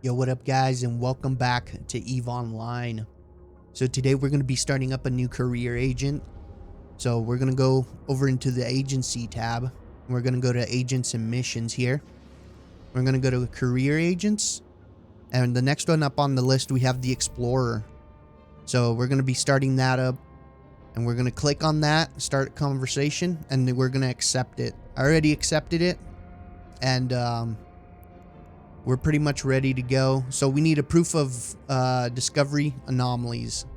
Yo, what up guys, and welcome back to EveOnline. So today we're going to be starting up a new career agent. So we're going to go over into the agency tab. We're going to go to agents and missions here. We're going to go to career agents. And the next one up on the list, we have the explorer. So we're going to be starting that up. And we're going to click on that, start a conversation, and then we're going to accept it. I already accepted it. And we're pretty much ready to go. So we need a proof of discovery anomalies.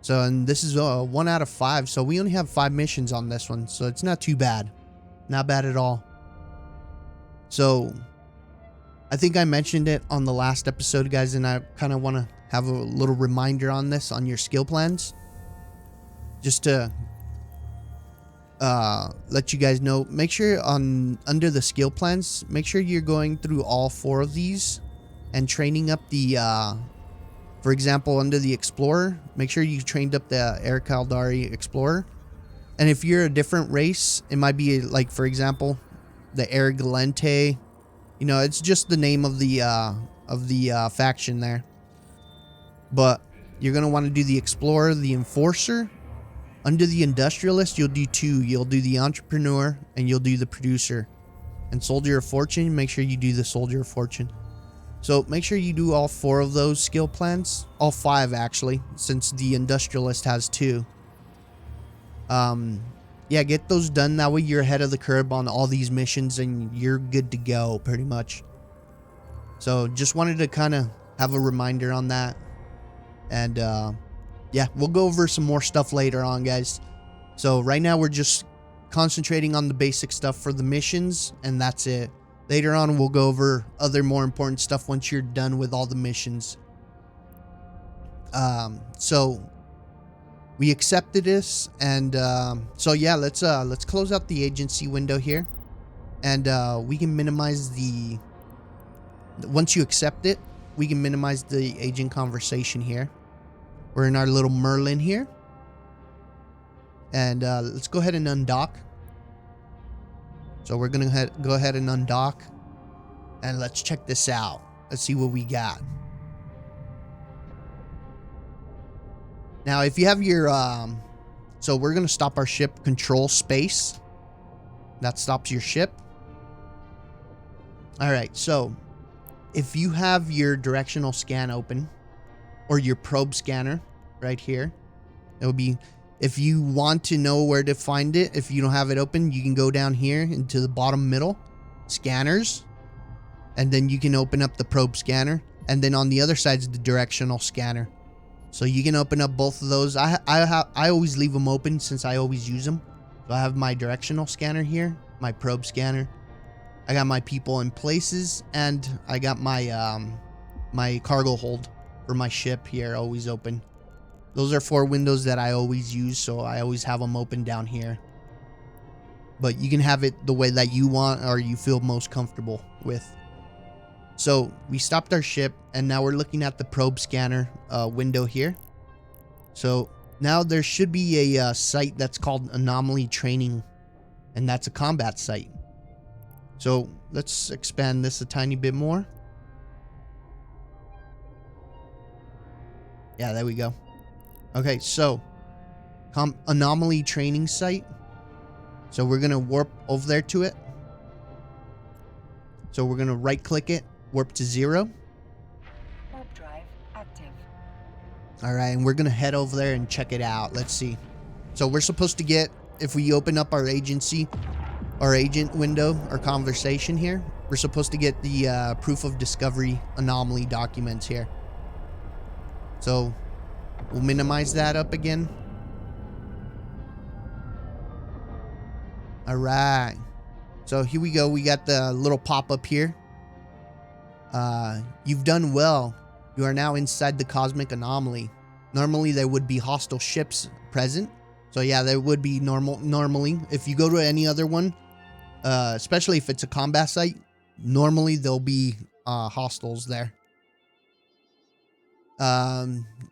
So, and this is 1 out of 5. So we only have 5 missions on this one. So it's not too bad. Not bad at all. So I think I mentioned it on the last episode, guys, and I kind of want to have a little reminder on this on your skill plans. Just to let you guys know, make sure under the skill plans, make sure you're going through all 4 of these and training up the for example, under the explorer, make sure you trained up the Air Caldari explorer. And if you're a different race, it might be like, for example, the Air Galente. You know, it's just the name of the faction there. But you're gonna want to do the explorer, the enforcer. Under the industrialist, you'll do 2. You'll do the entrepreneur and you'll do the producer. And soldier of fortune, make sure you do the soldier of fortune. So make sure you do all 4 of those skill plans. All 5 actually, since the industrialist has 2. Yeah, get those done. That way you're ahead of the curve on all these missions and you're good to go pretty much. So just wanted to kind of have a reminder on that. And yeah, we'll go over some more stuff later on, guys. So right now we're just concentrating on the basic stuff for the missions, and that's it. Later on we'll go over other more important stuff once you're done with all the missions. So we accepted this, and so yeah, let's close out the agency window here, and we can minimize the. Once you accept it, we can minimize the agent conversation here. We're in our little Merlin here. And let's go ahead and undock. So we're going to go ahead and undock. And let's check this out. Let's see what we got. Now, if you have your... so we're going to stop our ship. Control space. That stops your ship. Alright, so... if you have your directional scan open... or your probe scanner right here. It will be, if you want to know where to find it, if you don't have it open, you can go down here into the bottom middle, scanners, and then you can open up the probe scanner. And then on the other side is the directional scanner. So you can open up both of those. I always leave them open since I always use them. So I have my directional scanner here, my probe scanner. I got my people in places, and I got my my cargo hold for my ship here always open. Those are 4 windows that I always use, so I always have them open down here. But you can have it the way that you want or you feel most comfortable with. So we stopped our ship, and now we're looking at the probe scanner window here. So now there should be a site that's called Anomaly Training, and that's a combat site. So let's expand this a tiny bit more. Yeah, there we go. Okay, so anomaly training site. So we're gonna warp over there to it. So we're gonna right click it, warp to 0. Warp drive active. All right, and we're gonna head over there and check it out. Let's see. So we're supposed to get, if we open up our agency, our agent window, our conversation here, we're supposed to get the proof of discovery anomaly documents here. So we'll minimize that up again. All right. So here we go. We got the little pop-up here. You've done well. You are now inside the cosmic anomaly. Normally there would be hostile ships present. So yeah, there would be normally. If you go to any other one, especially if it's a combat site, normally there'll be hostiles there.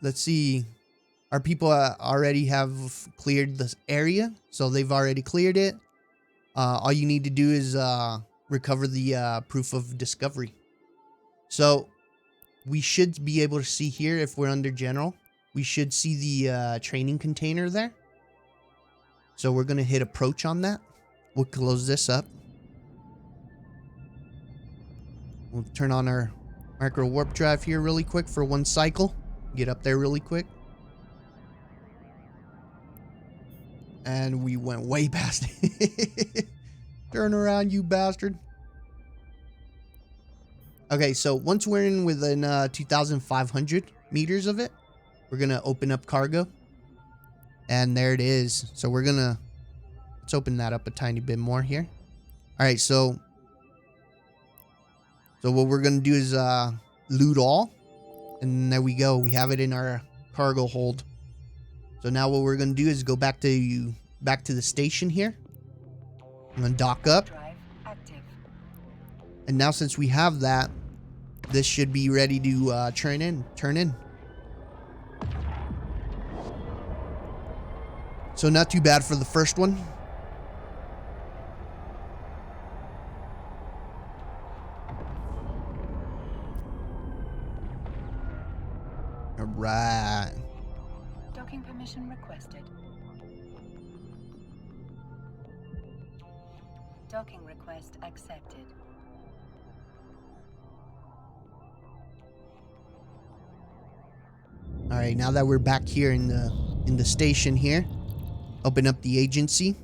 Let's see. Our people already have cleared this area, so they've already cleared it. All you need to do is recover the proof of discovery. So we should be able to see here if we're under general. We should see the training container there. So we're going to hit approach on that. We'll close this up. We'll turn on our micro warp drive here really quick for one cycle. Get up there really quick. And we went way past it. Turn around, you bastard. Okay, so once we're in within 2,500 meters of it, we're going to open up cargo. And there it is. So we're going to... Let's open that up a tiny bit more here. All right, so what we're going to do is loot all. And there we go. We have it in our cargo hold. So now what we're going to do is go back to the station here. I'm going to dock up. Drive active. And now since we have that, this should be ready to turn in. So not too bad for the first one. All right. Docking permission requested. Docking request accepted. All right, now that we're back here in the station here, open up the agency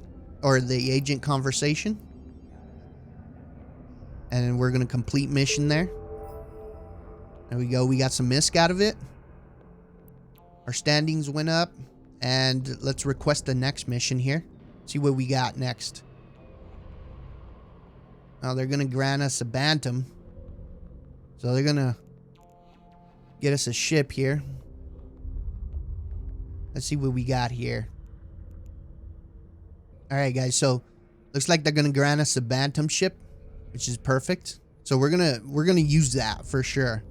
or the agent conversation. And we're going to complete mission there. There we go. We got some misc out of it. Our standings went up. And let's request the next mission here. See what we got next. Now they're going to grant us a Bantam. So they're going to get us a ship here. Let's see what we got here. Alright guys, so looks like they're going to grant us a Bantam ship, which is perfect. So we're gonna use that for sure.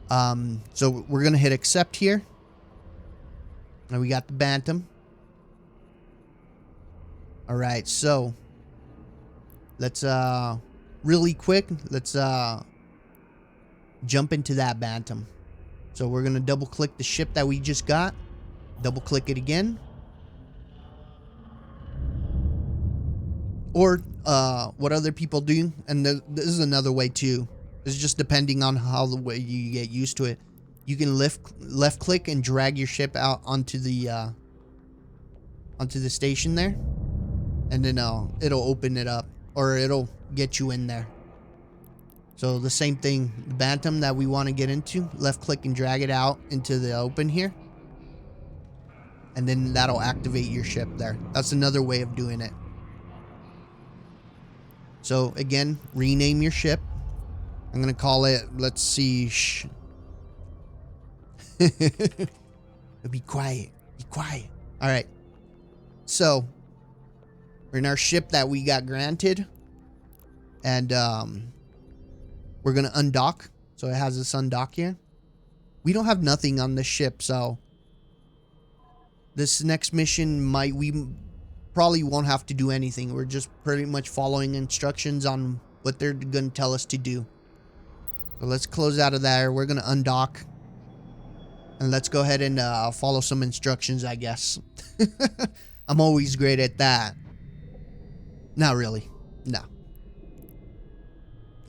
So we're gonna hit accept here. Now we got the Bantam. Alright, so let's really quick, let's jump into that Bantam. So we're gonna double click the ship that we just got. Double click it again. Or what other people do, and this is another way too. It's just depending on how the way you get used to it. You can left click and drag your ship out onto the station there, and then it'll open it up, or it'll get you in there. So the same thing, the Bantam that we want to get into, left click and drag it out into the open here. And then that'll activate your ship there. That's another way of doing it. So again, rename your ship. I'm going to call it, let's see. Be quiet. Be quiet. All right. So we're in our ship that we got granted. And we're going to undock. So it has this undock here. We don't have nothing on this ship, so this next mission we probably won't have to do anything. We're just pretty much following instructions on what they're going to tell us to do. So let's close out of there. We're going to undock. And let's go ahead and follow some instructions, I guess. I'm always great at that. Not really. No.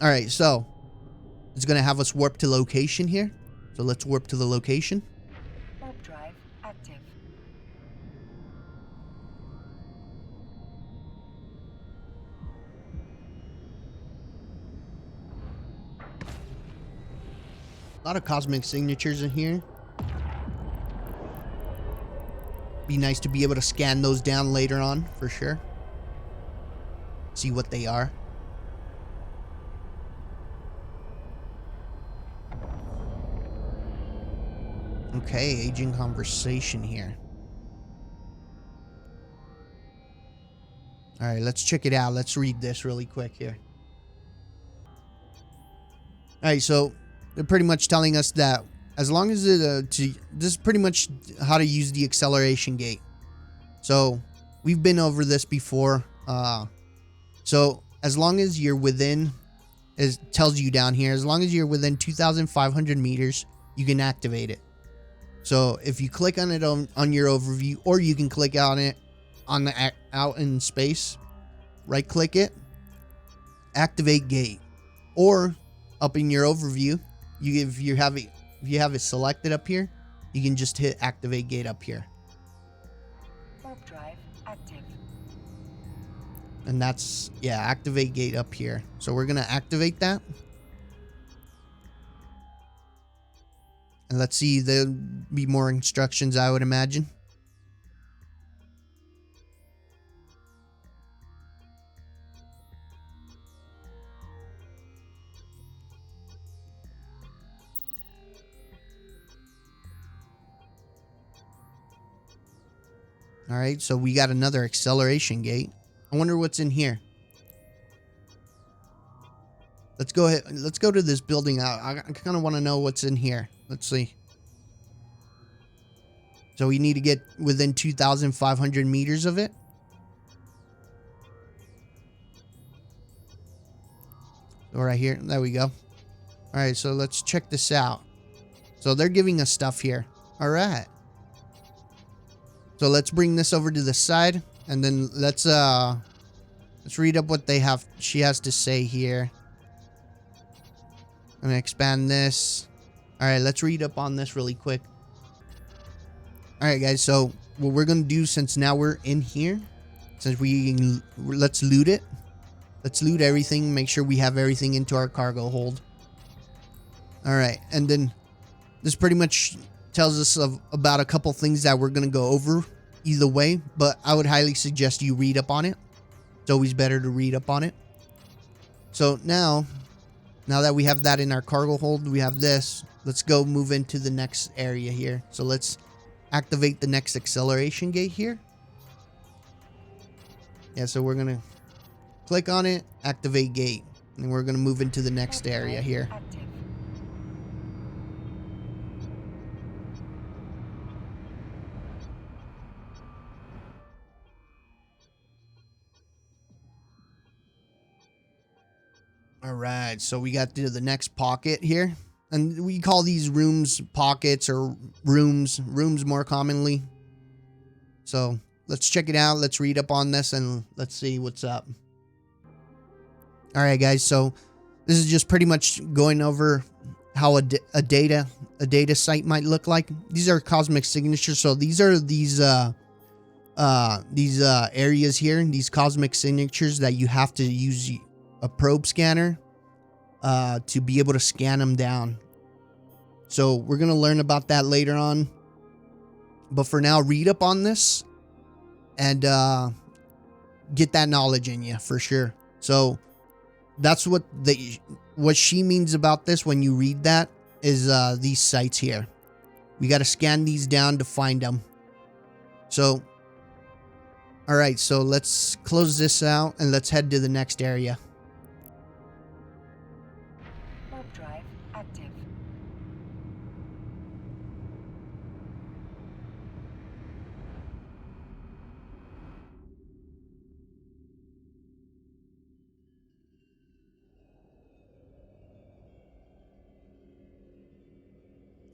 Alright, so it's going to have us warp to location here. So let's warp to the location. Warp drive active. A lot of cosmic signatures in here. Be nice to be able to scan those down later on, for sure. See what they are. Okay, aging conversation here. Alright, let's check it out. Let's read this really quick here. Alright, so they're pretty much telling us that as long as this is pretty much how to use the acceleration gate. So we've been over this before. So as long as you're within it tells you down here, as long as you're within 2,500 meters, you can activate it. So if you click on it on your overview, or you can click on it on the out in space, right click it, activate gate, or up in your overview, if you have it selected up here, you can just hit activate gate up here. Warp drive active. And that's, yeah, activate gate up here. So we're gonna activate that. And let's see, there'll be more instructions, I would imagine. All right, so we got another acceleration gate. I wonder what's in here. Let's go ahead. Let's go to this building. I kind of want to know what's in here. Let's see. So we need to get within 2,500 meters of it. So right here. There we go. All right, so let's check this out. So they're giving us stuff here. All right. So let's bring this over to the side, and then let's read up what she has to say here. I'm gonna expand this. All right, let's read up on this really quick. All right, guys. So what we're gonna do, since now we're in here, let's loot it. Let's loot everything. Make sure we have everything into our cargo hold. All right, and then this pretty much tells us about a couple things that we're gonna go over either way, but I would highly suggest you read up on it. It's always better to read up on it. So now that we have that in our cargo hold, we have this. Let's go move into the next area here. So let's activate the next acceleration gate here. Yeah, so we're gonna click on it, activate gate, and we're gonna move into the next area here. Active. All right, so we got to the next pocket here, and we call these rooms pockets, or rooms more commonly. So let's check it out. Let's read up on this and let's see what's up. All right, guys. So this is just pretty much going over how a data site might look like. These are cosmic signatures. So these are these areas here, these cosmic signatures that you have to use a probe scanner to be able to scan them down. So we're gonna learn about that later on, but for now, read up on this and get that knowledge in you for sure. So that's what she means about this. When you read that, is these sites here. We got to scan these down to find them. So all right, so let's close this out and let's head to the next area. Warp drive active.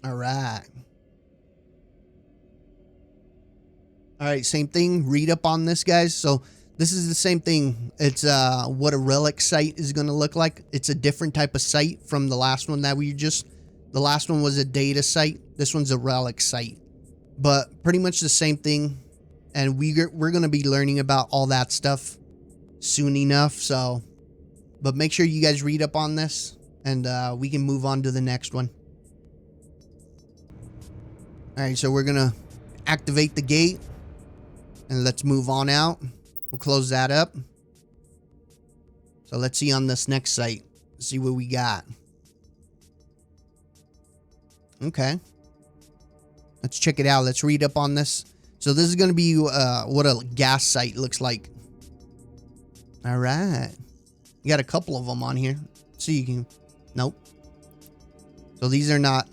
All right. All right, same thing. Read up on this, guys. So this is the same thing. It's what a relic site is going to look like. It's a different type of site from the last one that the last one was a data site. This one's a relic site, but pretty much the same thing. And we're going to be learning about all that stuff soon enough. So, but make sure you guys read up on this, and we can move on to the next one. All right, so we're going to activate the gate. And let's move on out. We'll close that up. So let's see on this next site. Let's see what we got. Okay. Let's check it out. Let's read up on this. So this is going to be what a gas site looks like. All right. You got a couple of them on here. So you can... Nope. So these are not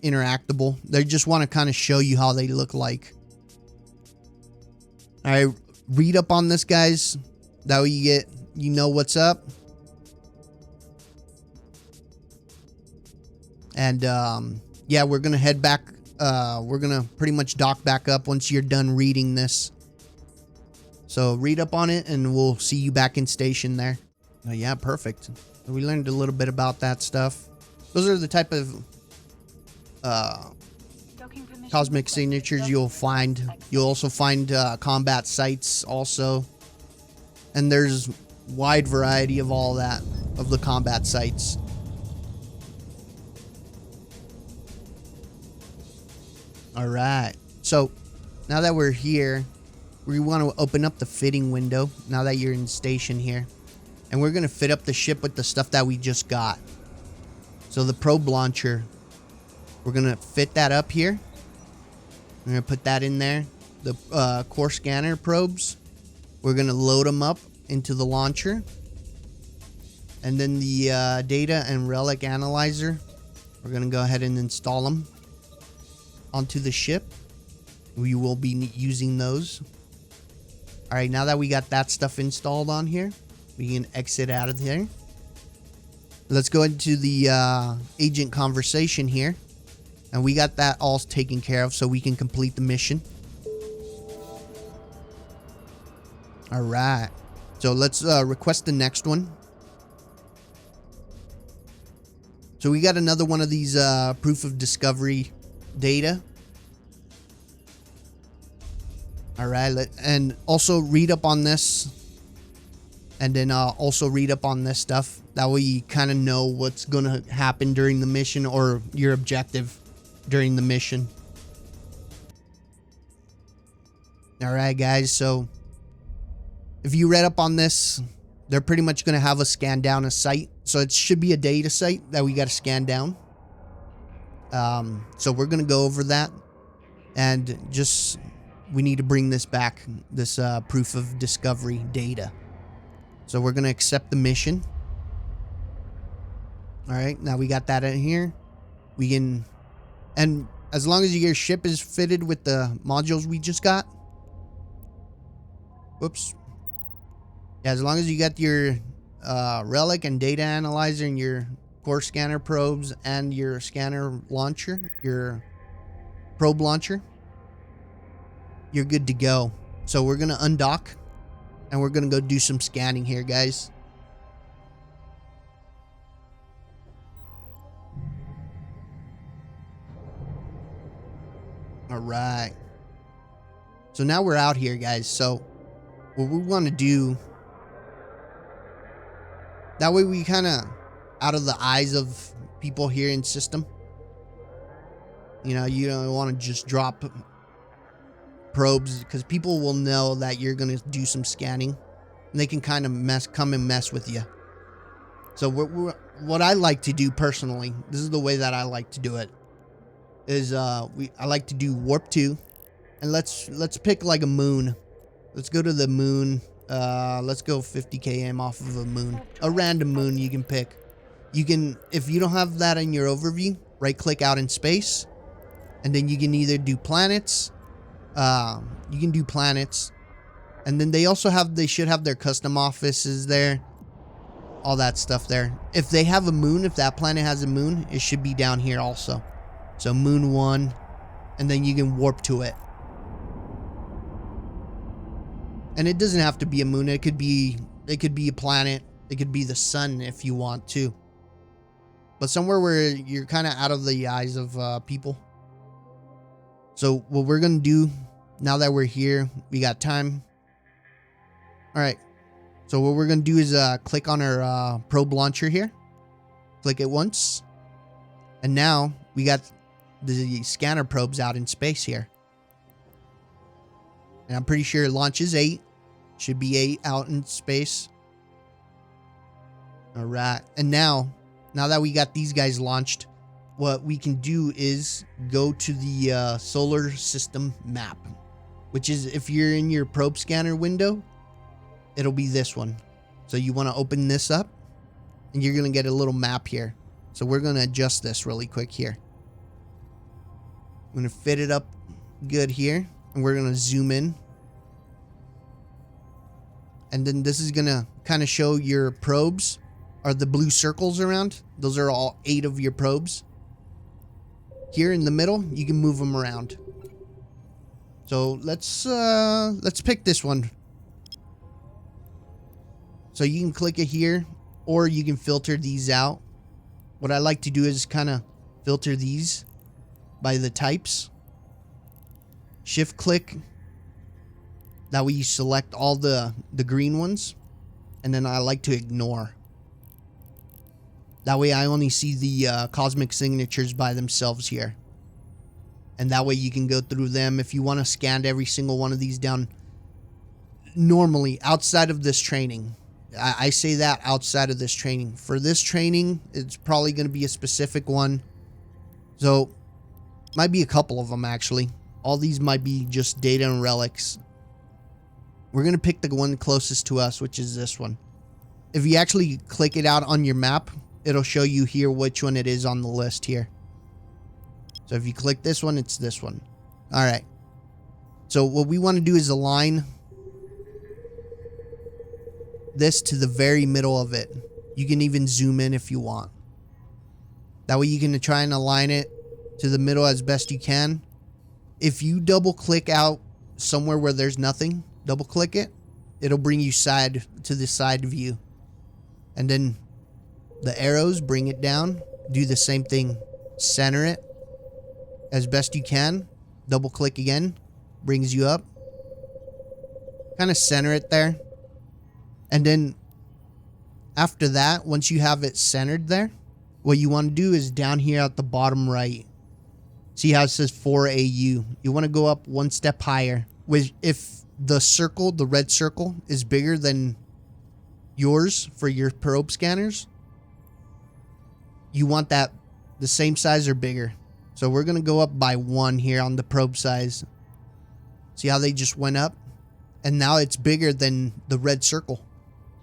interactable. They just want to kind of show you how they look like. All right, read up on this, guys. That way you know what's up. And yeah, we're gonna head back. We're gonna pretty much dock back up once you're done reading this. So read up on it, and we'll see you back in station there. Oh, yeah, perfect. We learned a little bit about that stuff. Those are the type of cosmic signatures you'll find. You'll also find combat sites also. And there's wide variety of all that, of the combat sites. All right. So now that we're here, we want to open up the fitting window now that you're in station here. And we're going to fit up the ship with the stuff that we just got. So the probe launcher, we're going to fit that up here. We're going to put that in there. The core scanner probes, we're going to load them up into the launcher. And then the data and relic analyzer, we're going to go ahead and install them onto the ship. We will be using those. All right, now that we got that stuff installed on here, we can exit out of here. Let's go into the agent conversation here. And we got that all taken care of so we can complete the mission. All right. So let's request the next one. So we got another one of these proof of discovery data. All right. And also read up on this. And then also read up on this stuff. That way you kind of know what's going to happen during the mission or your objective during the mission. All right, guys. So if you read up on this, they're pretty much going to have us scan down a site. So it should be a data site that we got to scan down. So we're going to go over that. And just, we need to bring this back, this proof of discovery data. So we're going to accept the mission. All right, now we got that in here. We can, and as long as your ship is fitted with the modules we just got. Whoops. Yeah, as long as you got your relic and data analyzer and your core scanner probes and your scanner launcher, your probe launcher, you're good to go. So we're going to undock and we're going to go do some scanning here, guys. All right. So now we're out here, guys. So what we want to do, that way we kind of out of the eyes of people here in system. You know, you don't want to just drop probes because people will know that you're going to do some scanning and they can kind of come and mess with you. So what I like to do personally, this is the way that I like to do it, is I like to do warp 2, and let's pick like a moon. Let's go to the moon. Let's go 50 km off of a moon, a random moon you can pick. You can, if you don't have that in your overview, right click out in space, and then you can either do planets. You can do planets, and then they also have, they should have their custom offices there, all that stuff there. If they have a moon, if that planet has a moon, it should be down here also. So moon 1, and then you can warp to it. And it doesn't have to be a moon. It could be a planet. It could be the sun if you want to. But somewhere where you're kind of out of the eyes of people. So what we're going to do now that we're here, we got time. All right. So what we're going to do is click on our probe launcher here. Click it once. And now we got the scanner probes out in space here. And I'm pretty sure it launches 8. Should be 8 out in space. All right. And now that we got these guys launched, what we can do is go to the solar system map, which is, if you're in your probe scanner window, it'll be this one. So you want to open this up and you're going to get a little map here. So we're going to adjust this really quick here. I'm going to fit it up good here, and we're going to zoom in. And then this is going to kind of show your probes are the blue circles around. Those are all 8 of your probes. here in the middle, you can move them around. So let's pick this one. So you can click it here, or you can filter these out. What I like to do is kind of filter these by the types. Shift click. That way you select all the green ones. And then I like to ignore. That way I only see the cosmic signatures by themselves here. And that way you can go through them if you want to scan every single one of these down. Normally, outside of this training. I say that outside of this training. For this training, it's probably going to be a specific one. So, might be a couple of them actually. All these might be just data and relics. We're going to pick the one closest to us, which is this one. If you actually click it out on your map, it'll show you here which one it is on the list here. So if you click this one, it's this one. All right. So what we want to do is align this to the very middle of it. You can even zoom in if you want. That way you can try and align it to the middle as best you can. If you double click out somewhere where there's nothing, double click it, it'll bring you side to the side view. And then the arrows, bring it down, do the same thing, center it as best you can, double click again, brings you up, kind of center it there. And then after that, once you have it centered there, what you want to do is down here at the bottom right, see how it says 4AU, you want to go up one step higher. If the circle, the red circle, is bigger than yours for your probe scanners, you want that the same size or bigger. So we're going to go up by 1 here on the probe size. See how they just went up? And now it's bigger than the red circle.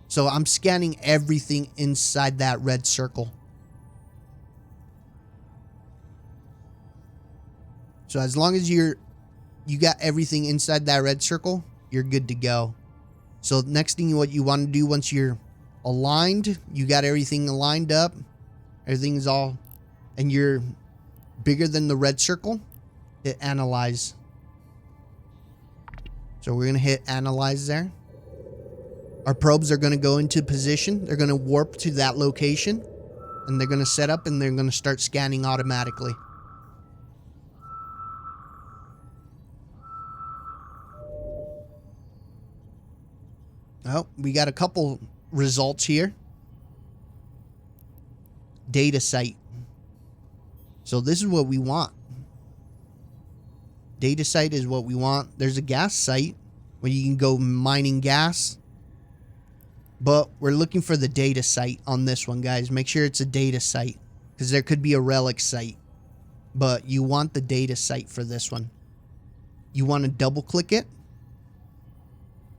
So I'm scanning everything inside that red circle. So as long as you got everything inside that red circle, you're good to go. So next thing what you want to do once you're aligned, you got everything aligned up, everything's all, and you're bigger than the red circle, hit analyze. So we're going to hit analyze there. Our probes are going to go into position. They're going to warp to that location, and they're going to set up, and they're going to start scanning automatically. Oh, we got a couple results here. Data site. So this is what we want. Data site is what we want. There's a gas site where you can go mining gas. But we're looking for the data site on this one, guys. Make sure it's a data site, because there could be a relic site. But you want the data site for this one. You want to double click it.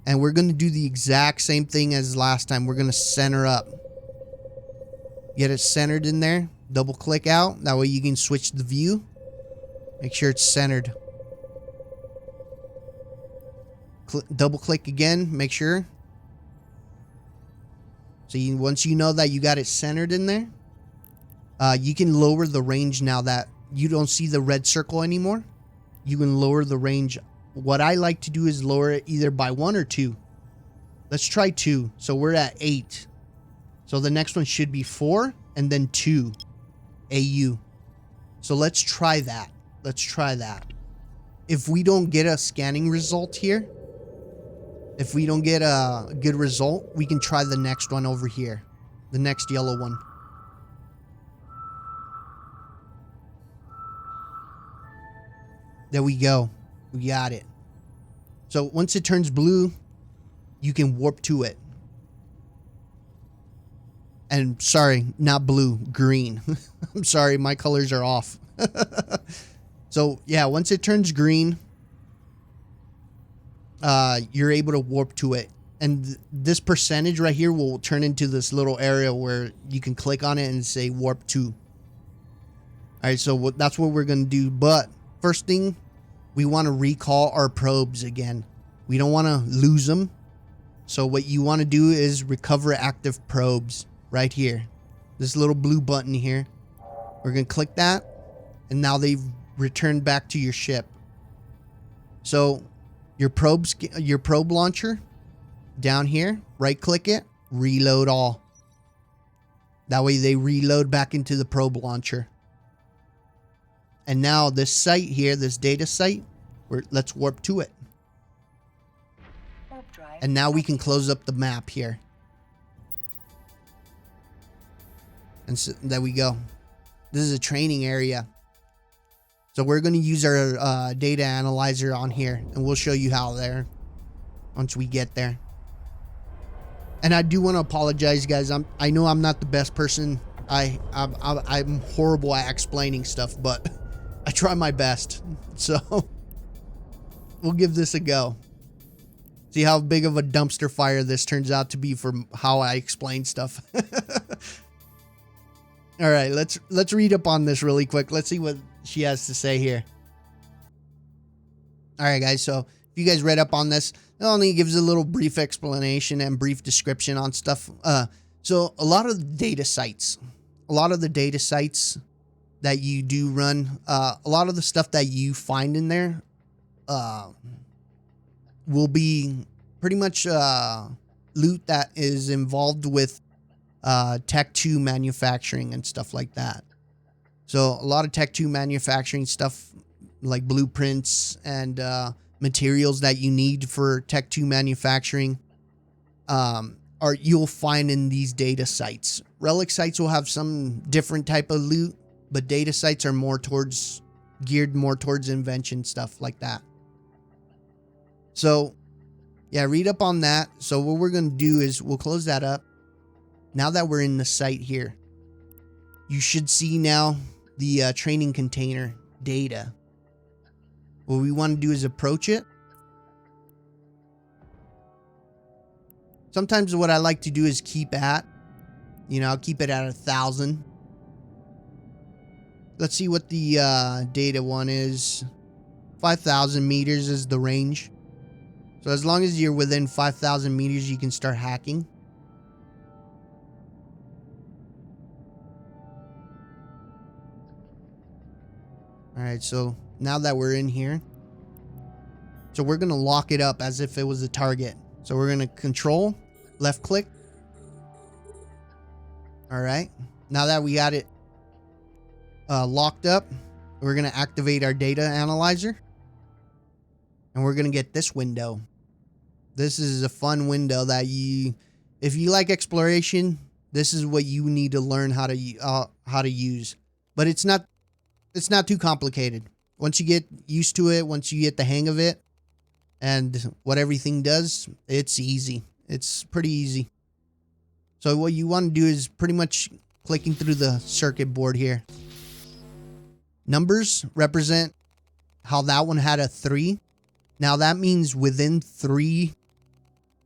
And we're going to do the exact same thing as last time. We're going to center up. Get it centered in there. Double click out. That way you can switch the view. Make sure it's centered. Double click again. Make sure. So once you know that you got it centered in there, you can lower the range now that you don't see the red circle anymore. You can lower the range. What I like to do is lower it either by 1 or 2. Let's try 2. So we're at 8. So the next one should be 4 and then 2 AU. So let's try that. Let's try that. If we don't get a scanning result here, if we don't get a good result, we can try the next one over here. The next yellow one. There we go. We got it. So once it turns blue, you can warp to it. And sorry, not blue, green. I'm sorry, my colors are off. So yeah, once it turns green, you're able to warp to it. And this percentage right here will turn into this little area where you can click on it and say warp to. Alright, so that's what we're going to do. But first thing, we want to recall our probes again. We don't want to lose them. So what you want to do is recover active probes right here. This little blue button here. We're going to click that. and now they've returned back to your ship. So your probe launcher down here, right click it, reload all. That way they reload back into the probe launcher. And now this site here, this data site, let's warp to it. And now we can close up the map here. And so there we go. This is a training area. So we're going to use our data analyzer on here, and we'll show you how there once we get there. And I do want to apologize, guys. I know I'm not the best person. I'm horrible at explaining stuff, but I try my best. So we'll give this a go. See how big of a dumpster fire this turns out to be from how I explain stuff. All right, let's read up on this really quick. Let's see what she has to say here. All right, guys. So if you guys read up on this, it only gives a little brief explanation and brief description on stuff. So a lot of the data sites that you do run, a lot of the stuff that you find in there, will be pretty much loot that is involved with Tech 2 manufacturing and stuff like that. So a lot of Tech 2 manufacturing stuff like blueprints and materials that you need for Tech 2 manufacturing you'll find in these data sites. Relic sites will have some different type of loot, but data sites are geared more towards invention stuff like that. So yeah, read up on that. So what we're going to do is we'll close that up. Now that we're in the site here, you should see now the training container data. What we want to do is approach it. Sometimes what I like to do is keep at, I'll keep it at 1,000. Let's see what the data one is. 5,000 meters is the range. So as long as you're within 5,000 meters, you can start hacking. All right, so now that we're in here, so we're going to lock it up as if it was a target. So we're going to control, left click. All right, now that we got it locked up, we're going to activate our data analyzer. And we're going to get this window. This is a fun window that if you like exploration, this is what you need to learn how to use. But it's not too complicated. Once you get used to it, once you get the hang of it and what everything does, it's easy. It's pretty easy. So what you want to do is pretty much clicking through the circuit board here. Numbers represent how that one had a 3. Now that means within 3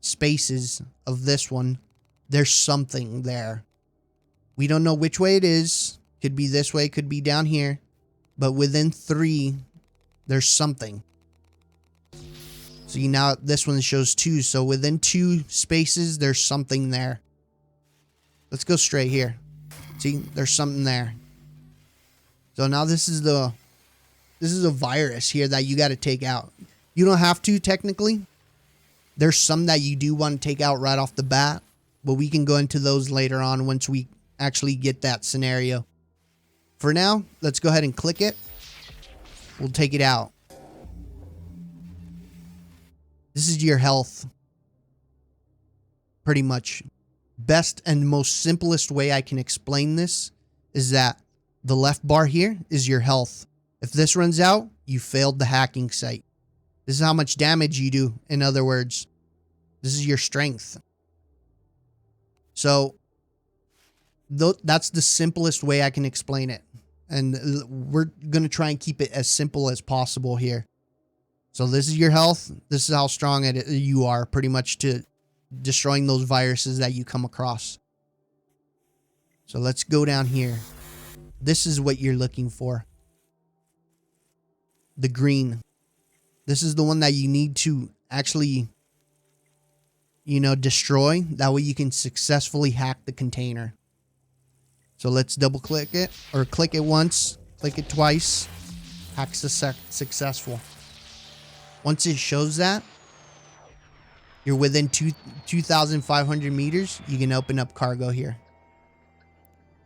spaces of this one, there's something there. We don't know which way it is. Could be this way, could be down here. But within 3, there's something. So now this one shows 2. So within 2 spaces, there's something there. Let's go straight here. See, there's something there. So now this is a virus here that you got to take out. You don't have to technically. There's some that you do want to take out right off the bat, but we can go into those later on once we actually get that scenario. For now, let's go ahead and click it. We'll take it out. This is your health. Pretty much. Best and most simplest way I can explain this is that the left bar here is your health. If this runs out, you failed the hacking site. This is how much damage you do, in other words. This is your strength. So, that's the simplest way I can explain it. And we're going to try and keep it as simple as possible here. So this is your health. This is how strong you are, pretty much, to destroying those viruses that you come across. So let's go down here. This is what you're looking for. The green. This is the one that you need to actually, destroy. That way you can successfully hack the container. So let's double click it, or click it once, Click it twice. Hack successful. Once it shows that you're within 2,500 meters, you can open up cargo here.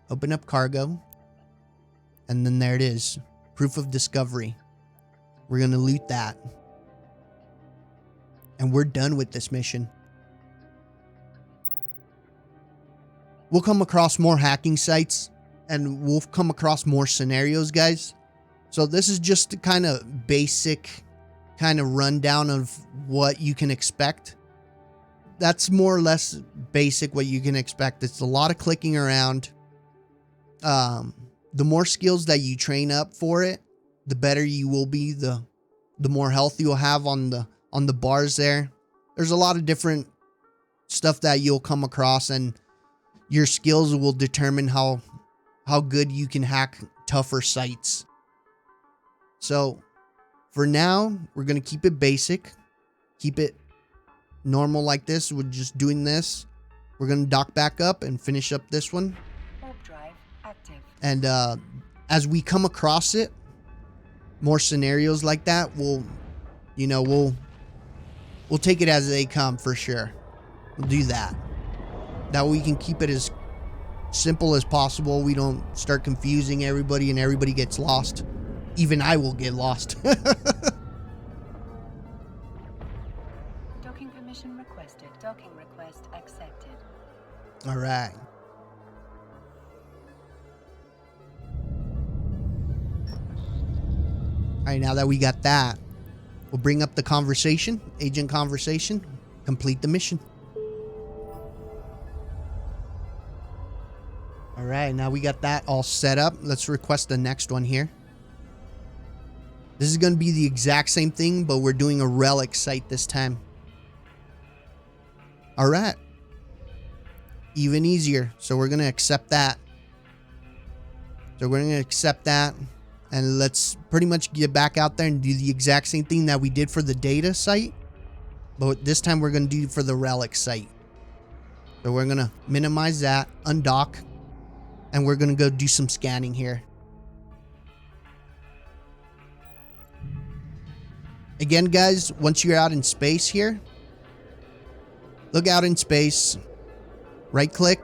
Open up cargo. And then there it is. Proof of discovery. We're going to loot that. And we're done with this mission. We'll come across more hacking sites. And we'll come across more scenarios, guys. So this is just a kind of basic kind of rundown of what you can expect. That's more or less basic what you can expect. It's a lot of clicking around. The more skills that you train up for it, the better you will be. The more health you'll have on the bars there. There's a lot of different stuff that you'll come across, and your skills will determine how good you can hack tougher sites. So for now, we're going to keep it basic. Keep it normal like this. We're just doing this. We're going to dock back up and finish up this one. Warp drive active. And as we come across it, more scenarios like that, we'll take it as they come for sure. We'll do that. That way we can keep it as simple as possible. We don't start confusing everybody and everybody gets lost. Even I will get lost. Docking permission requested. Docking request accepted. All right. All right, now that we got that, we'll bring up the conversation, agent conversation, complete the mission. All right, now we got that all set up. Let's request the next one here. This is going to be the exact same thing, but we're doing a relic site this time. All right. Even easier. So we're going to accept that. So we're going to accept that. And let's pretty much get back out there and do the exact same thing that we did for the data site. But this time we're going to do for the relic site. So we're going to minimize that, undock. And we're going to go do some scanning here. Again, guys, once you're out in space here, look out in space, right click.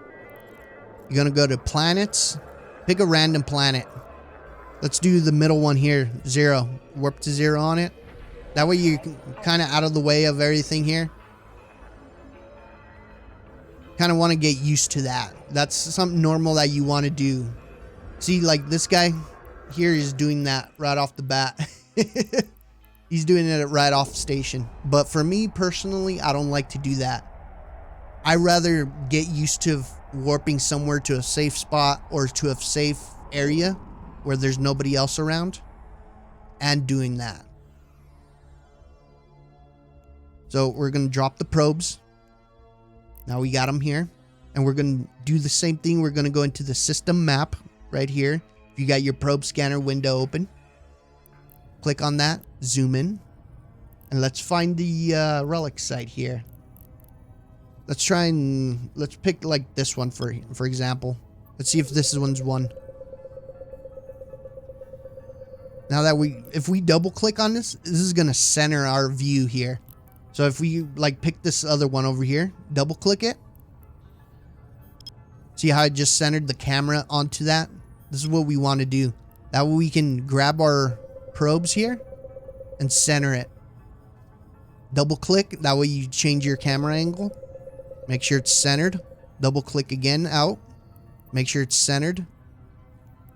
You're going to go to planets, pick a random planet. Let's do the middle one here, 0. Warp to 0 on it. That way you're kind of out of the way of everything here. Kind of want to get used to that. That's something normal that you want to do. See, like this guy here is doing that right off the bat. He's doing it right off station. But for me personally, I don't like to do that. I rather get used to warping somewhere to a safe spot or to a safe area where there's nobody else around and doing that. So we're going to drop the probes. Now we got them here. And we're going to do the same thing. We're going to go into the system map right here. If you got your probe scanner window open, click on that, zoom in, and let's find the relic site here. Let's pick like this one for example. Let's see if this one's one. Now that if we double click on this is going to center our view here. So if we like pick this other one over here, double click it. See how I just centered the camera onto that? This is what we want to do. That way we can grab our probes here and center it. Double click. That way you change your camera angle. Make sure it's centered. Double click again out. Make sure it's centered.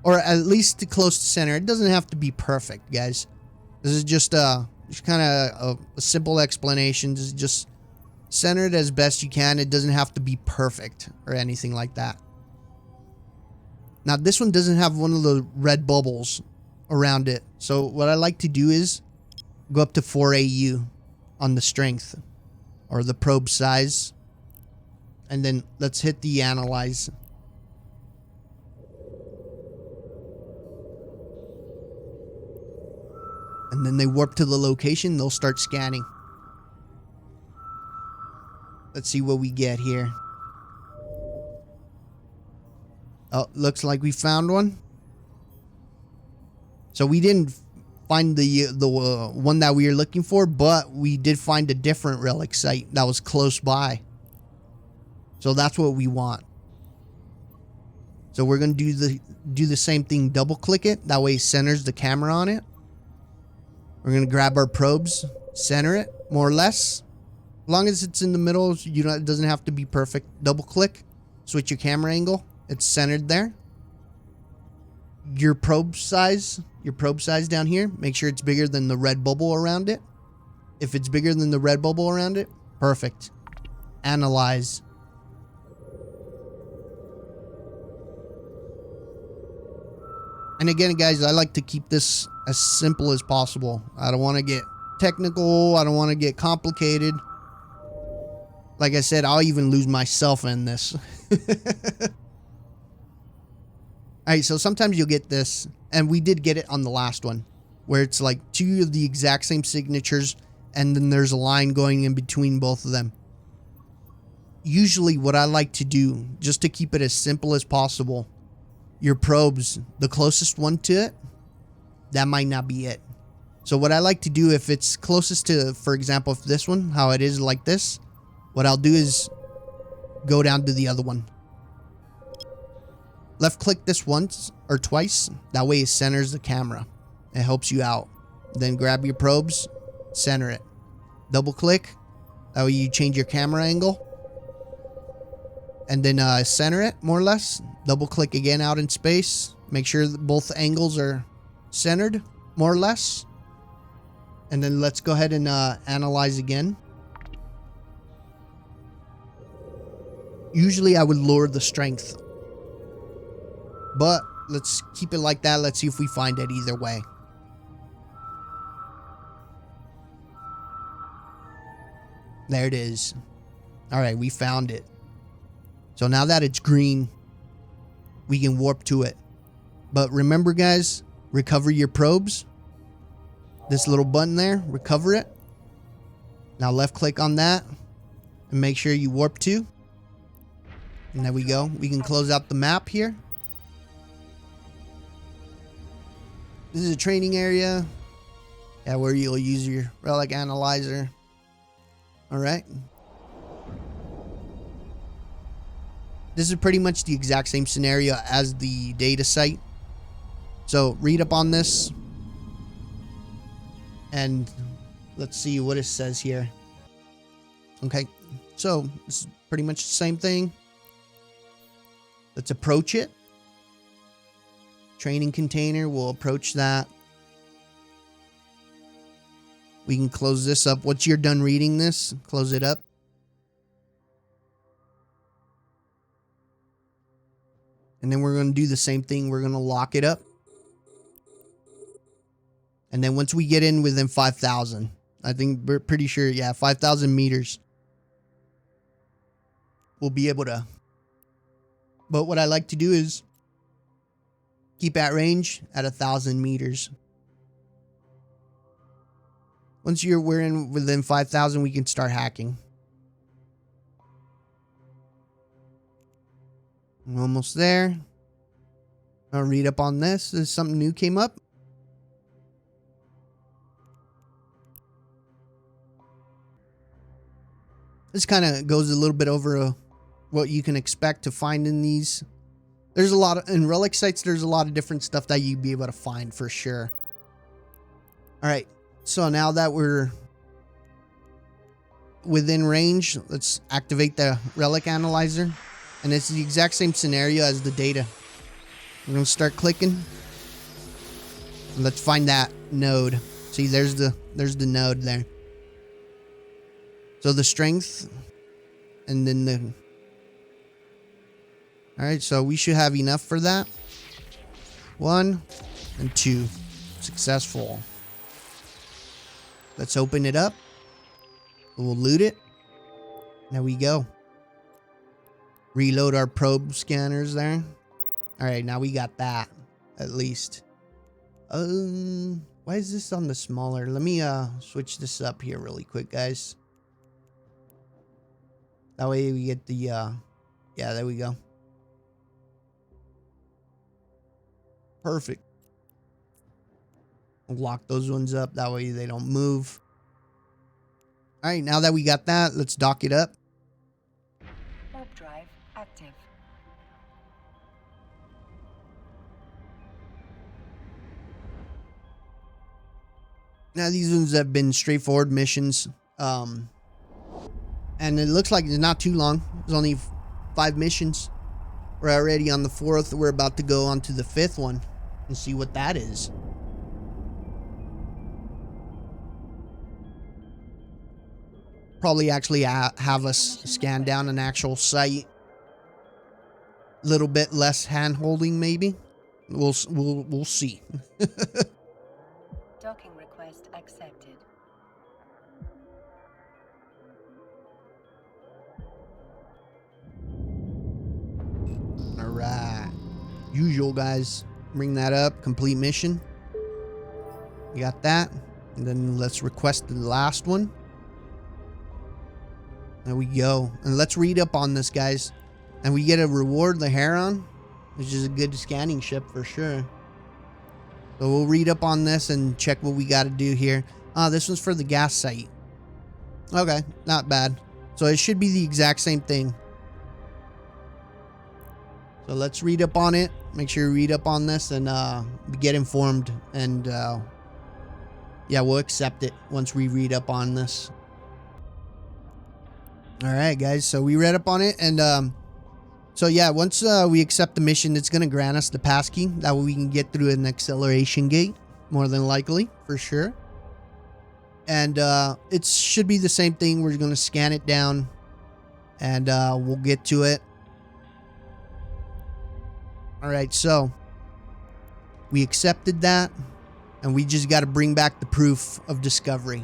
Or at least close to center. It doesn't have to be perfect, guys. This is just kind of a simple explanation. Just center it as best you can. It doesn't have to be perfect or anything like that. Now this one doesn't have one of the red bubbles around it. So what I like to do is go up to 4 AU on the strength or the probe size. And then let's hit the analyze. And then they warp to the location. They'll start scanning. Let's see what we get here. Oh, looks like we found one. So we didn't find the one that we were looking for, but we did find a different relic site that was close by. So that's what we want. So we're gonna do the same thing. Double click it. That way it centers the camera on it. We're gonna grab our probes, center it more or less. As long as it's in the middle, it doesn't have to be perfect. Double click, switch your camera angle. It's centered there. Your probe size down here, make sure it's bigger than the red bubble around it. If it's bigger than the red bubble around it, perfect. Analyze. And again, guys, I like to keep this as simple as possible. I don't want to get technical. I don't want to get complicated. Like I said, I'll even lose myself in this. Alright, so sometimes you'll get this, and we did get it on the last one, where it's like 2 of the exact same signatures, and then there's a line going in between both of them. Usually what I like to do, just to keep it as simple as possible, your probes, the closest one to it, that might not be it. So what I like to do, if it's closest to, for example, if this one, how it is like this, what I'll do is go down to the other one. Left click this once or twice. That way it centers the camera. It helps you out. Then grab your probes, center it. Double click. That way you change your camera angle. And then center it more or less. Double click again out in space. Make sure that both angles are centered more or less. And then let's go ahead and analyze again. Usually I would lower the strength, but let's keep it like that. Let's see if we find it either way. There it is. All right, we found it. So now that it's green, we can warp to it. But remember, guys, recover your probes. This little button there, recover it. Now left click on that and make sure you warp to. And there we go. We can close out the map here. This is a training area. Yeah, where you'll use your relic analyzer. All right. This is pretty much the exact same scenario as the data site. So read up on this. And let's see what it says here. Okay. So this is pretty much the same thing. Let's approach it. Training container, we'll approach that. We can close this up. Once you're done reading this, close it up. And then we're going to do the same thing. We're going to lock it up. And then once we get in within 5,000, I think we're pretty sure, yeah, 5,000 meters, we'll be able to. But what I like to do is keep at range at 1,000 meters. Once we're in within 5,000, we can start hacking. I'm almost there. I'll read up on this. There's something new came up. This kind of goes a little bit over what you can expect to find in these. There's a lot of, in relic sites, there's a lot of different stuff that you'd be able to find for sure. All right. So now that we're within range, let's activate the relic analyzer. And it's the exact same scenario as the data. We're going to start clicking. And let's find that node. See, there's the node there. So the strength and then the... All right, so we should have enough for that. 1 and 2. Successful. Let's open it up. We'll loot it. There we go. Reload our probe scanners there. All right, now we got that at least. Why is this on the smaller? Let me switch this up here really quick, guys. That way we get the yeah, there we go. Perfect. We'll lock those ones up. That way they don't move. All right, now that we got that, let's dock it up. Warp drive active. Now these ones have been straightforward missions. And it looks like it's not too long. There's only 5 missions. We're already on the 4th. We're about to go on to the 5th one and see what that is. Probably actually have us scan down an actual site. A little bit less hand holding, maybe. We'll see. Docking request accepted. All right. Usual, guys. Bring that up. Complete mission. We got that. And then let's request the last one. There we go. And let's read up on this, guys. And we get a reward, the Heron, which is a good scanning ship for sure. So we'll read up on this and check what we got to do here. This one's for the gas site. Okay, not bad. So it should be the exact same thing. So let's read up on it. Make sure you read up on this and get informed. And yeah, we'll accept it once we read up on this. All right, guys. So we read up on it. And so yeah, once we accept the mission, it's going to grant us the passkey. That way we can get through an acceleration gate. More than likely, for sure. And it should be the same thing. We're going to scan it down. And we'll get to it. Alright, so we accepted that, and we just got to bring back the proof of discovery,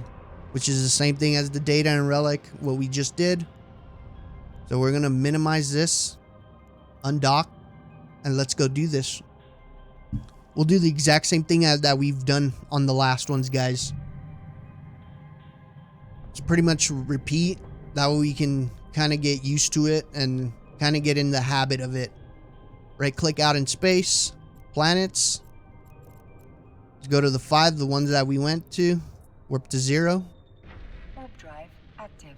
which is the same thing as the data and relic, what we just did. So we're going to minimize this, undock, and let's go do this. We'll do the exact same thing as that we've done on the last ones, guys. It's pretty much repeat. That way we can kind of get used to it and kind of get in the habit of it. Right click out in space, planets. Let's go to the 5, the ones that we went to. Warp to 0. Warp drive active.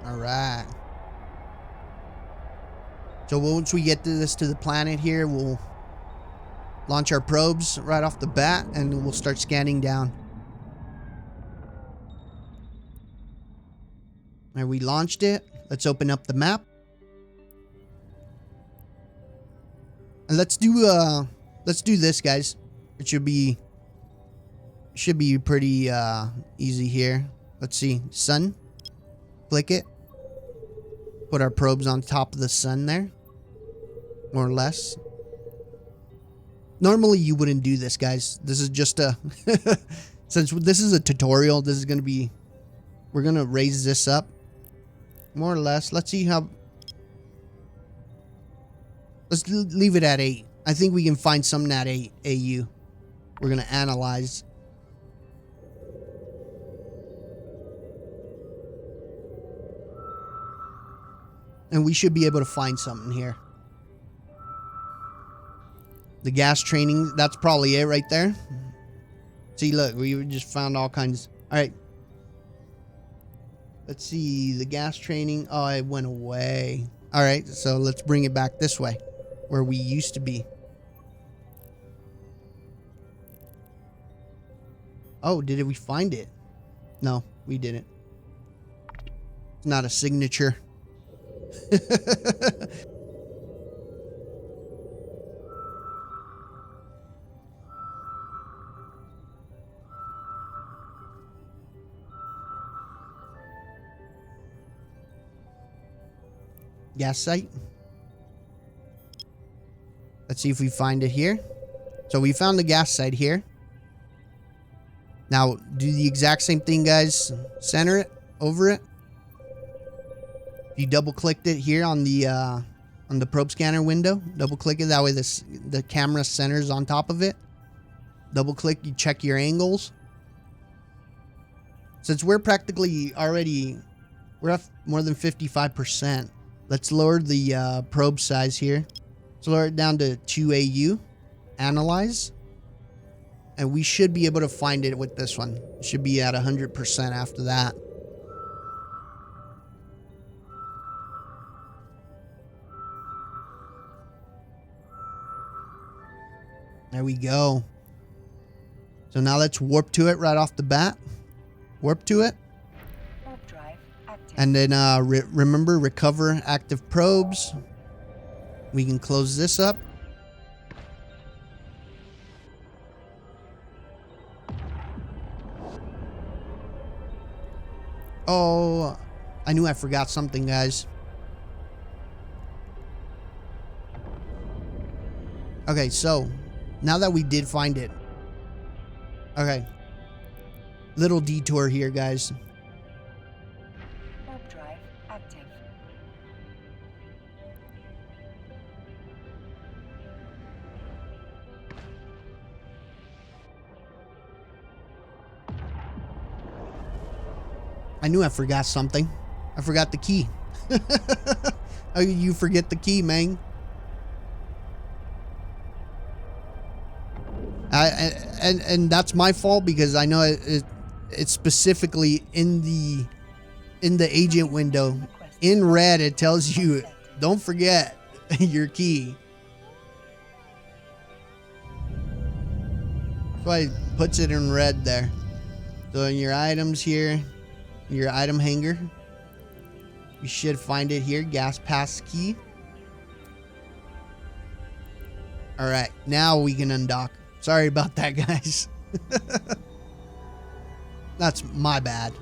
All right. So once we get to the planet here, we'll launch our probes right off the bat, and we'll start scanning down. And we launched it. Let's open up the map. And let's do this, guys. It should be pretty easy here. Let's see. Sun. Click it. Put our probes on top of the sun there. More or less. Normally you wouldn't do this, guys. This is just a since this is a tutorial, this is gonna be, we're gonna raise this up more or less. Let's see how, let's leave it at 8. I think we can find something at 8 AU. We're gonna analyze. And we should be able to find something here. The gas training, that's probably it right there. See, look, we just found all kinds. All right. Let's see, the gas training. Oh, it went away. All right, so let's bring it back this way, where we used to be. Oh, did we find it? No, we didn't. It's not a signature. Gas site. Let's see if we find it here. So we found the gas site here. Now do the exact same thing, guys. Center it over it. If you double clicked it here on the probe scanner window, double click it, that way the camera centers on top of it. Double click, you check your angles. Since we're practically already, we're at more than 55%. Let's lower the probe size here. Let's lower it down to 2 AU. Analyze. And we should be able to find it with this one. It should be at 100% after that. There we go. So now let's warp to it right off the bat. Warp to it. Warp drive active. And then remember, recover active probes. We can close this up. Oh, I knew I forgot something, guys. Okay, so now that we did find it. Okay. Little detour here, guys. Warp drive active. I knew I forgot something. I forgot the key. Oh, you forget the key, man. And that's my fault because I know it's specifically in the agent window in red. It tells you don't forget your key. That's why it puts it in red there. So in your items here, your item hanger, you should find it here. Gas pass key. All right, now we can undock. Sorry about that, guys. That's my bad.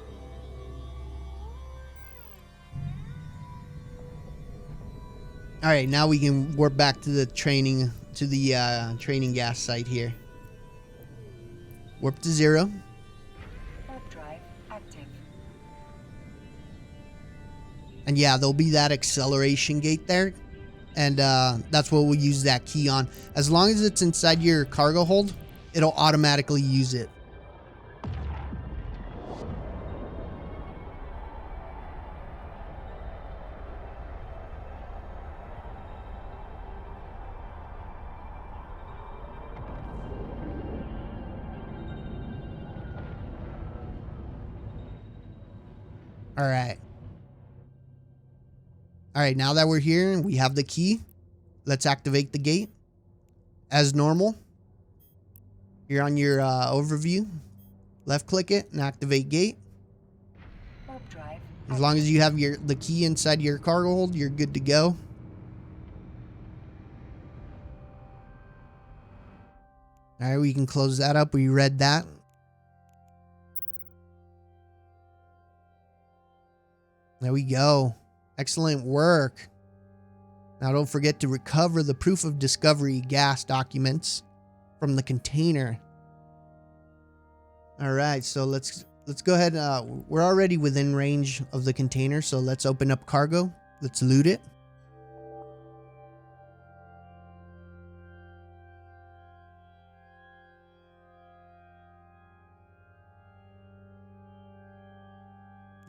All right, now we can warp back to the training gas site here. Warp to 0. Warp drive active. And yeah, there'll be that acceleration gate there. And that's what we'll use that key on. As long as it's inside your cargo hold, it'll automatically use it. All right. All right, now that we're here and we have the key, let's activate the gate as normal. Here on your overview, left click it and activate gate. Warp drive. As long as you have the key inside your cargo hold, you're good to go. All right, we can close that up. We read that. There we go. Excellent work. Now don't forget to recover the proof of discovery gas documents from the container. All right, so let's go ahead. We're already within range of the container, so let's open up cargo. Let's loot it.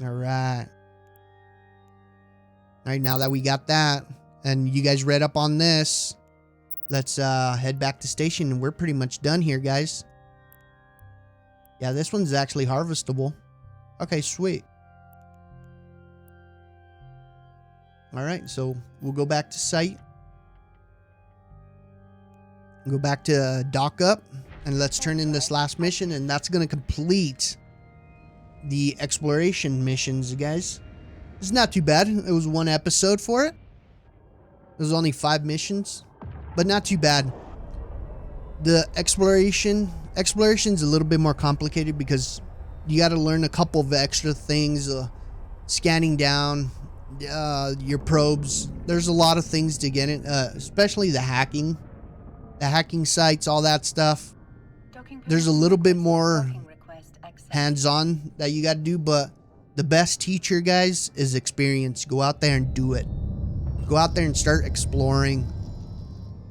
All right. All right, now that we got that, and you guys read up on this, let's head back to station. We're pretty much done here, guys. Yeah, this one's actually harvestable. Okay, sweet. All right, so we'll go back to site. Go back to dock up, and let's turn in this last mission, and that's going to complete the exploration missions, guys. It's not too bad. It was one episode for it. It was only 5 missions, but not too bad. The exploration's a little bit more complicated because you got to learn a couple of extra things. Scanning down your probes. There's a lot of things to get in, especially the hacking sites, all that stuff. There's a little bit more hands-on that you got to do, but the best teacher, guys, is experience. Go out there and do it. Go out there and start exploring.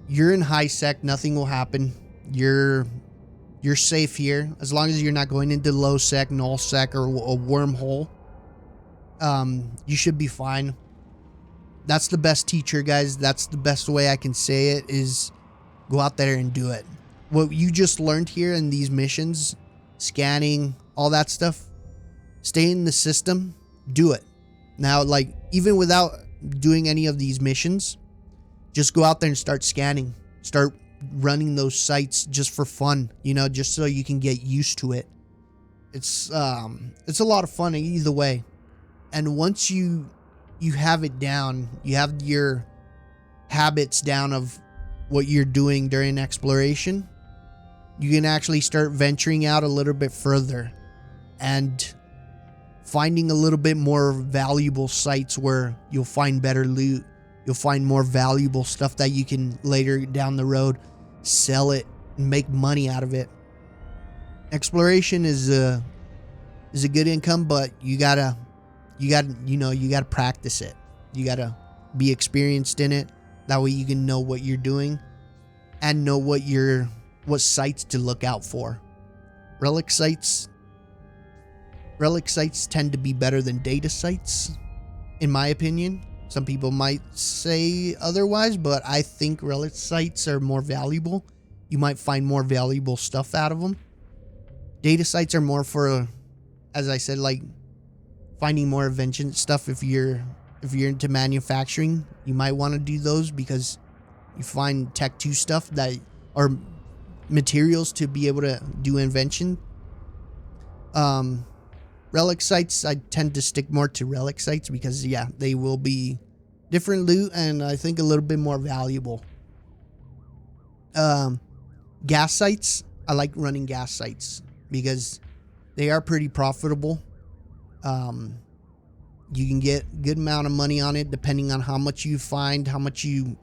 You're in high sec, nothing will happen. You're you're safe here. As long as you're not going into low sec, null sec, or a wormhole, you should be fine. That's the best teacher, guys. That's the best way I can say it, is go out there and do it. What you just learned here in these missions, scanning, all that stuff, stay in the system, do it. Now, like, even without doing any of these missions, just go out there and start scanning. Start running those sites just for fun, you know, just so you can get used to it. It's a lot of fun either way. And once you have it down, you have your habits down of what you're doing during exploration, you can actually start venturing out a little bit further and finding a little bit more valuable sites where you'll find better loot. You'll find more valuable stuff that you can later down the road sell it and make money out of it. Exploration is a good income, but you gotta practice it. You gotta be experienced in it. That way you can know what you're doing and know what sites to look out for. Relic sites tend to be better than data sites, in my opinion. Some people might say otherwise, but I think relic sites are more valuable. You might find more valuable stuff out of them. Data sites are more for, as I said, like finding more invention stuff. If you're into manufacturing, you might want to do those because you find Tech 2 stuff that are materials to be able to do invention. Relic sites, I tend to stick more to relic sites because, yeah, they will be different loot and I think a little bit more valuable. Gas sites, I like running gas sites because they are pretty profitable. You can get a good amount of money on it depending on how much you find, how much you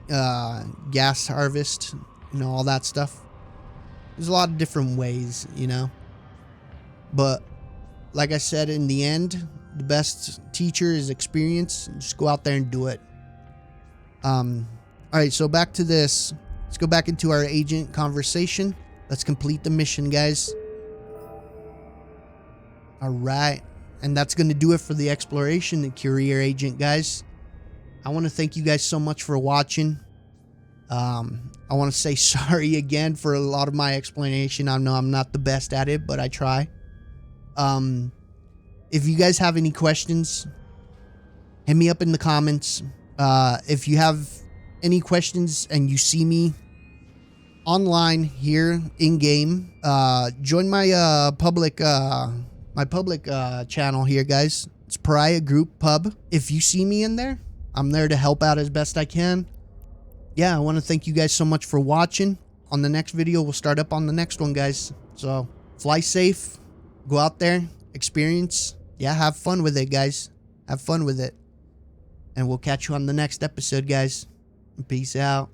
gas harvest, you know, all that stuff. There's a lot of different ways, you know. But like I said, in the end, the best teacher is experience. Just go out there and do it. All right, so back to this. Let's go back into our agent conversation. Let's complete the mission, guys. All right. And that's going to do it for the exploration and career agent, guys. I want to thank you guys so much for watching. I want to say sorry again for a lot of my explanation. I know I'm not the best at it, but I try. If you guys have any questions, hit me up in the comments. If you have any questions and you see me online here in game, join my public channel here, guys. It's Pariah Group Pub. If you see me in there, I'm there to help out as best I can. Yeah, I want to thank you guys so much for watching. On the next video, we'll start up on the next one, guys. So fly safe, go out there, experience. Yeah, have fun with it, guys. Have fun with it. And we'll catch you on the next episode, guys. Peace out.